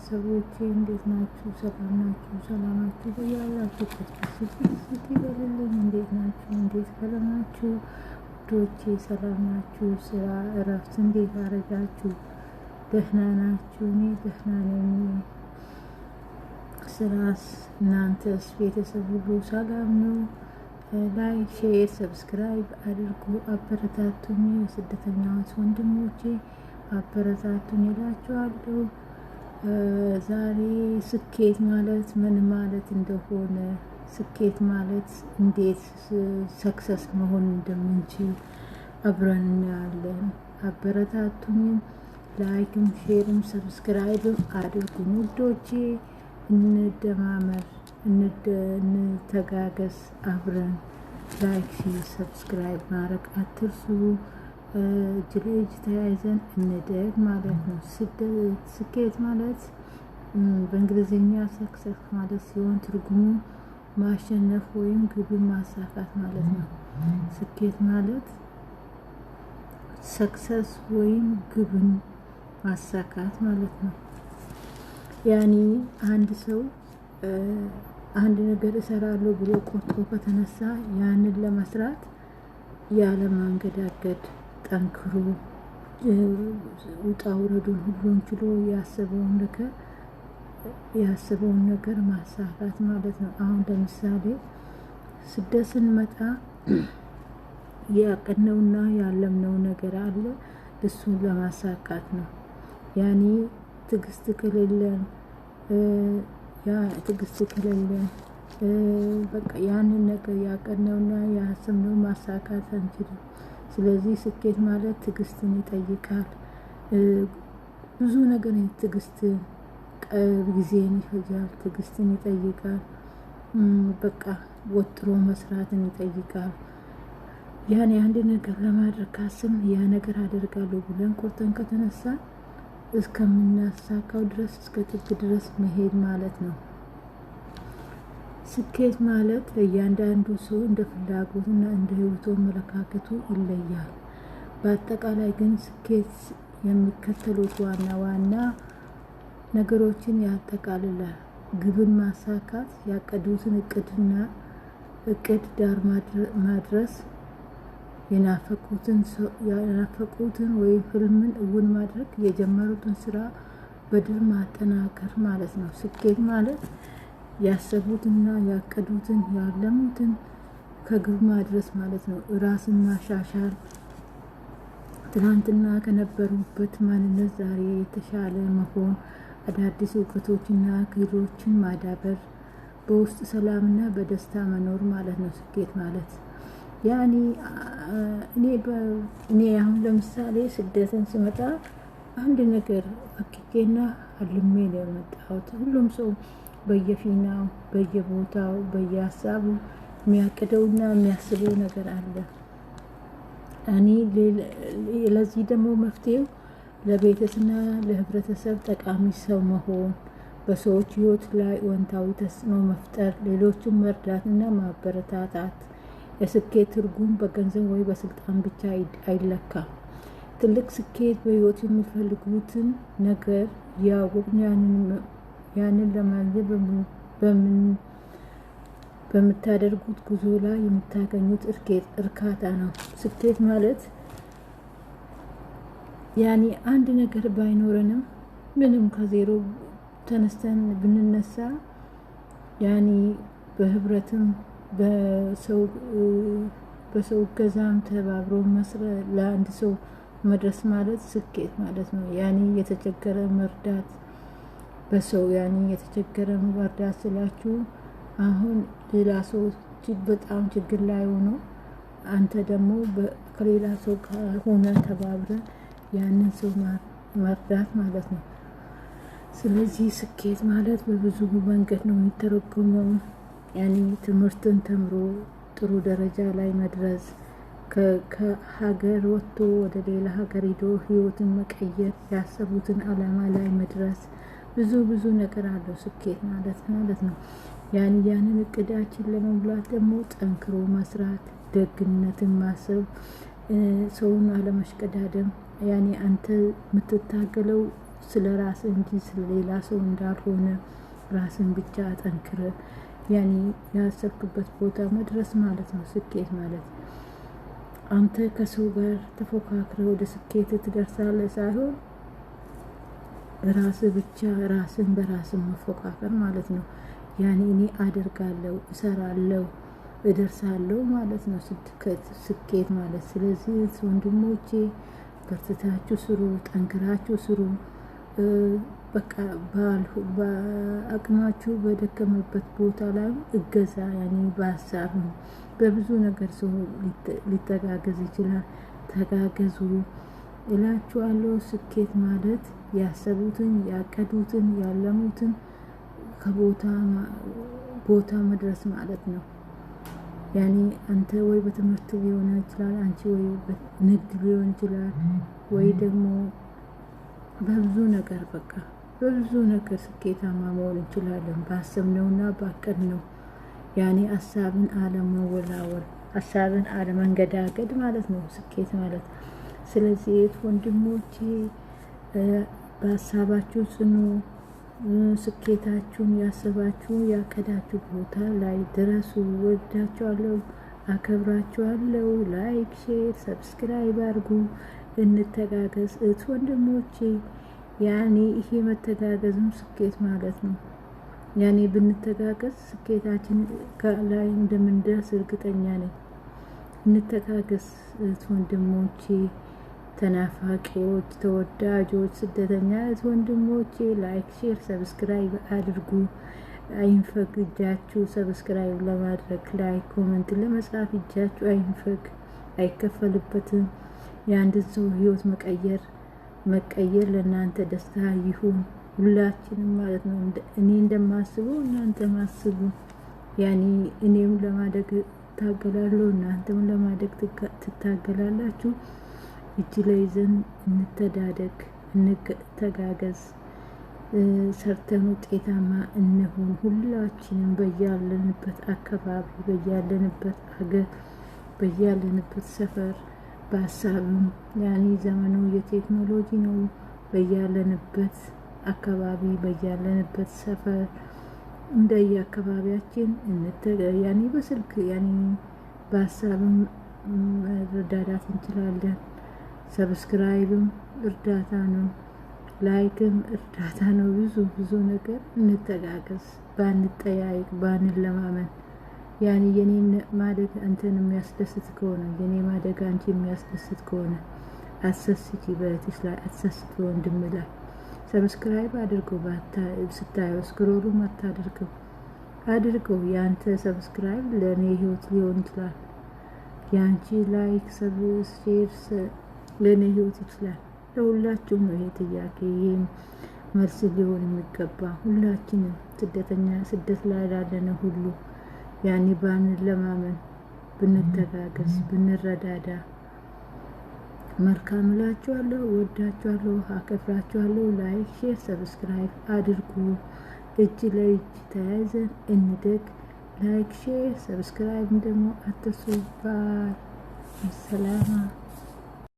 ሰዎች እንዴት ናችሁ? ሰላም ናችሁ? ሰላማችሁ በያላችሁበት ብስት ይበልልኝ። እንዴት ናችሁ? እንዴት ከረማችሁ? ውዶቼ ሰላም ናችሁ? ስራ እረፍት እንዴት አረጋችሁ? ደህና ናችሁ? እኔ ደህና ነኝ። ስራስ? እናንተስ? ቤተሰብ ሁሉ ሰላም ነው? ላይክ፣ ሼር፣ ሰብስክራይብ አድርጉ። አበረታቱኝ። የስደተኛዎች ወንድሞቼ አበረታቱኝ እላችኋለሁ። ዛሬ ስኬት ማለት ምን ማለት እንደሆነ፣ ስኬት ማለት እንዴት ሰክሰስ መሆን እንደምንችል አብረን እናያለን። አበረታቱኝም። ላይክም ሼርም ሰብስክራይብም አድርጉኝ ውዶቼ። እንደማመር እንተጋገስ። አብረን ላይክ ሼር ሰብስክራይብ ማድረግ አትርሱ። እጅ ለእጅ ተያይዘን እንደግ ማለት ነው። ስኬት ማለት በእንግሊዝኛ ሰክሰስ ማለት ሲሆን ትርጉሙ ማሸነፍ ወይም ግብን ማሳካት ማለት ነው። ስኬት ማለት ሰክሰስ ወይም ግብን ማሳካት ማለት ነው። ያኔ አንድ ሰው አንድ ነገር እሰራለሁ ብሎ ቆርጦ ከተነሳ ያንን ለመስራት ያለ ማንገዳገድ ጠንክሮ ውጣ ውረዱን ሁሉን ችሎ ያሰበውን ነገር ማሳካት ማለት ነው። አሁን ለምሳሌ ስደት ስንመጣ ያቀድነውና ያለምነው ነገር አለ። እሱን ለማሳካት ነው። ያኔ ትዕግስት ከሌለን በቃ ያንን ነገር ያቀድነውና ያሰብነው ማሳካት አንችልም። ስለዚህ ስኬት ማለት ትዕግስትን ይጠይቃል። ብዙ ነገር ትዕግስትን ጊዜን ይፈጃል። ትዕግስትን ይጠይቃል። በቃ ወጥሮ መስራትን ይጠይቃል። ያኔ አንድ ነገር ለማድረግ ካስብን ያ ነገር አደርጋለሁ ብለን ቆርጠን ከተነሳ እስከምናሳካው ድረስ እስከ ጥግ ድረስ መሄድ ማለት ነው። ስኬት ማለት ለእያንዳንዱ ሰው እንደ ፍላጎትና እንደ ሕይወቱ አመለካከቱ ይለያል። በአጠቃላይ ግን ስኬት የሚከተሉት ዋና ዋና ነገሮችን ያጠቃልላል። ግብን ማሳካት፣ ያቀዱትን እቅድ ዳር ማድረስ፣ የናፈቁትን ወይም ህልምን እውን ማድረግ፣ የጀመሩትን ስራ በድል ማጠናከር ማለት ነው። ስኬት ማለት ያሰቡትና ያቀዱትን ያለሙትን ከግብ ማድረስ ማለት ነው። ራስን ማሻሻል፣ ትናንትና ከነበሩበት ማንነት ዛሬ የተሻለ መሆን፣ አዳዲስ እውቀቶችና ክህሎችን ማዳበር፣ በውስጥ ሰላምና በደስታ መኖር ማለት ነው። ስኬት ማለት ያኔ እኔ አሁን ለምሳሌ ስደትን ስመጣ አንድ ነገር አቅጄና አልሜ ነው የመጣሁት። ሁሉም ሰው በየፊናው በየቦታው በየሀሳቡ የሚያቅደውና የሚያስበው ነገር አለ። እኔ ለዚህ ደግሞ መፍትሄው ለቤተሰብና ለህብረተሰብ ጠቃሚ ሰው መሆን፣ በሰዎች ህይወት ላይ አዎንታዊ ተጽዕኖ መፍጠር፣ ሌሎችን መርዳትና ማበረታታት። የስኬት ትርጉም በገንዘብ ወይ በስልጣን ብቻ አይለካም። ትልቅ ስኬት በህይወት የሚፈልጉትን ነገር ያወቅን ያንን ለማግኘት በምታደርጉት ጉዞ ላይ የምታገኙት እርካታ ነው። ስኬት ማለት ያኔ አንድ ነገር ባይኖረንም ምንም ከዜሮ ተነስተን ብንነሳ ያኔ በህብረትም በሰው እገዛም ተባብሮ መስራት ለአንድ ሰው መድረስ ማለት ስኬት ማለት ነው። ያኔ የተቸገረ መርዳት በሰው ያኔ የተቸገረ መርዳት ስላችሁ አሁን ሌላ ሰው በጣም ችግር ላይ ሆኖ አንተ ደግሞ ከሌላ ሰው ሆነ ተባብረ ያንን ሰው መርዳት ማለት ነው። ስለዚህ ስኬት ማለት በብዙ መንገድ ነው የሚተረጎመው። ያኔ ትምህርትን ተምሮ ጥሩ ደረጃ ላይ መድረስ፣ ከሀገር ወጥቶ ወደ ሌላ ሀገር ሄዶ ህይወትን መቀየር፣ ያሰቡትን አላማ ላይ መድረስ፣ ብዙ ነገር አለው ስኬት ማለት ነው። ያንን እቅዳችን ለመሙላት ደግሞ ጠንክሮ መስራት፣ ደግነትን ማሰብ፣ ሰውን አለመሽቀዳደም። ያኔ አንተ የምትታገለው ስለ ራስ እንጂ ስለ ሌላ ሰው እንዳልሆነ ራስን ብቻ አጠንክረ ያኔ ያሰብክበት ቦታ መድረስ ማለት ነው ስኬት ማለት። አንተ ከሰው ጋር ተፎካክረ ወደ ስኬት ትደርሳለህ ሳይሆን ራስ ብቻ ራስን በራስን መፎካከር ማለት ነው። ያኔ እኔ አደርጋለሁ፣ እሰራለሁ፣ እደርሳለሁ ማለት ነው ስኬት ማለት። ስለዚህ ወንድሞቼ በርትታችሁ ስሩ፣ ጠንክራችሁ ስሩ። በቃ በአቅማችሁ በደከመበት ቦታ ላይ እገዛ ያኔ በሀሳብ በብዙ ነገር ሰው ሊተጋገዝ ይችላል። ተጋገዙ እላችኋለሁ። ስኬት ማለት ያሰቡትን፣ ያቀዱትን፣ ያለሙትን ከቦታ መድረስ ማለት ነው። ያኔ አንተ ወይ በትምህርት ሊሆን ይችላል፣ አንቺ ወይ በንግድ ሊሆን ይችላል፣ ወይ ደግሞ በብዙ ነገር በቃ በብዙ ነገር ስኬታማ መሆን እንችላለን። ባሰብነውና ባቀድነው ያኔ ሀሳብን አለመወላወል፣ ሀሳብን አለመንገዳገድ ማለት ነው ስኬት ማለት። ስለዚህ ወንድሞቼ በሀሳባችሁ ጽኑ። ስኬታችሁን ያሰባችሁ ያቀዳችሁ ቦታ ላይ ድረሱ። ወዳችኋለሁ፣ አከብራችኋለሁ። ላይክ፣ ሼር፣ ሰብስክራይብ አድርጉ። እንተጋገዝ ወንድሞቼ። ያኔ ይሄ መተጋገዝም ስኬት ማለት ነው። ያኔ ብንተጋገዝ ስኬታችን ላይ እንደምንደርስ እርግጠኛ ነኝ። እንተጋገዝ ወንድሞቼ፣ ተናፋቂዎች፣ ተወዳጆች፣ ስደተኛ ወንድሞቼ ላይክ፣ ሼር፣ ሰብስክራይብ አድርጉ። አይንፈግ እጃችሁ ሰብስክራይብ ለማድረግ ላይክ፣ ኮሜንት ለመጻፍ እጃችሁ አይንፈግ፣ አይከፈልበትም። የአንድን ሰው ህይወት መቀየር ለእናንተ ደስታ ይሁን። ሁላችንም ማለት ነው። እኔ እንደማስበው እናንተ ማስቡ። ያኔ እኔም ለማደግ ታገላለሁ፣ እናንተም ለማደግ ትታገላላችሁ። እጅ ላይ ይዘን እንተዳደግ፣ እንተጋገዝ፣ ሰርተን ውጤታማ እንሁን። ሁላችንም በያለንበት አካባቢ፣ በያለንበት አገር፣ በያለንበት ሰፈር በሀሳብም ያኔ ዘመኑ የቴክኖሎጂ ነው። በያለንበት አካባቢ፣ በያለንበት ሰፈር እንደየ አካባቢያችን ያኔ በስልክ ያኔ በሀሳብም መረዳዳት እንችላለን። ሰብስክራይብም እርዳታ ነው፣ ላይክም እርዳታ ነው። ብዙ ነገር እንተጋገዝ፣ ባንጠያይቅ፣ ባንለማመን። ያኔ የኔን ማደግ አንተን የሚያስደስት ከሆነ የኔ ማደግ አንቺ የሚያስደስት ከሆነ አትሰስቺ፣ በእህትሽ ላይ አትሰስት፣ ወንድም ላይ ሰብስክራይብ አድርገው። ስታየው ስክሮሉም አታድርገው፣ አድርገው። የአንተ ሰብስክራይብ ለእኔ ህይወት ሊሆን ይችላል። የአንቺ ላይክ ሼር ለእኔ ህይወት ይችላል። ለሁላችሁም ነው ይሄ ጥያቄ፣ ይሄም መልስ ሊሆን የሚገባ። ሁላችንም ስደት ላይ ላለነ ሁሉ ያኔ ባንለማመን፣ ብንተጋገዝ፣ ብንረዳዳ መልካም እላችኋለሁ። ወዳችኋለሁ፣ አከብራችኋለሁ። ላይክ፣ ሼር፣ ሰብስክራይብ አድርጉ። እጅ ለእጅ ተያይዘን እንደግ። ላይክ፣ ሼር፣ ሰብስክራይብ ደግሞ አትርሱ። ባይ ሰላም